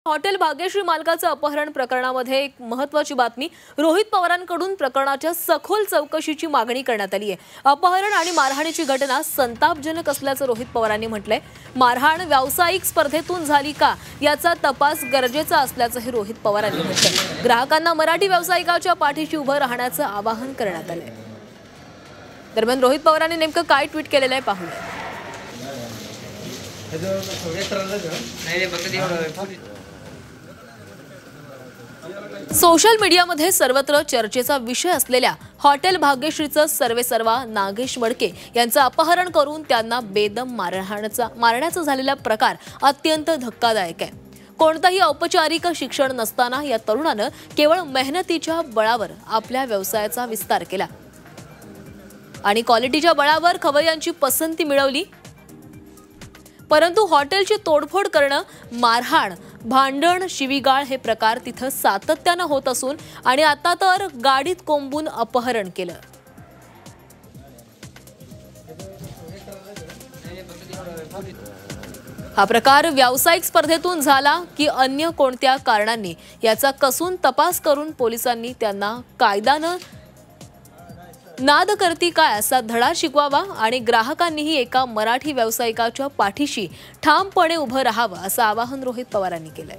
Hotel Bhagyashree मालकाचं अपहरण प्रकरणामध्ये एक महत्त्वाची बातमी। रोहित पवारांकडून प्रकरणाच्या सखोल चौकशीची मागणी करण्यात आली आहे। अपहरण आणि मारहाणीची घटना संतापजनक असल्याचं रोहित पवारांनी म्हटलंय। मारहाण व्यावसायिक स्पर्धेतून झाली का याचा तपास गरजेचा असल्याचंही रोहित पवारांनी म्हटलंय। ग्राहकांना मराठी व्यावसायिकाच्या पाठीशी उभं राहण्याचं आवाहन करण्यात आलंय। दरम्यान रोहित पवारांनी नेमकं काय ट्विट केलेलं आहे पाहूया। सोशल मीडियामध्ये सर्वत्र चर्चेचा विषय असलेल्या हॉटेल भाग्यश्रीचं सर्वेसर्वा नागेश मडके यांचं अपहरण करून त्यांना बेदम मारण्याचा झालेला प्रकार अत्यंत धक्कादायक आहे। कोणताही औपचारिक शिक्षण नसताना या तरुणानं केवळ मेहनतीच्या बळावर आपल्या व्यवसायाचा विस्तार केला आणि क्वालिटीच्या बळावर खवय्यांची पसंती मिळवली। परंतु हॉटेलची तोडफोड करणं, मारहाण, भांडण, शिवीगाळ हे प्रकार तिथं सातत्यानं होत असून आणि आता तर गाडीत कोंबून अपहरण केलं। हा प्रकार व्यावसायिक स्पर्धेतून झाला की अन्य कोणत्या कारणांनी याचा कसून तपास करून पोलिसांनी त्यांना कायद्यानं नाद करती काय असा धडा शिकवावा आणि ग्राहकांनीही एका मराठी व्यावसायिकाच्या पाठीशी ठामपणे उभं राहावं असं आवाहन रोहित पवारांनी केलंय।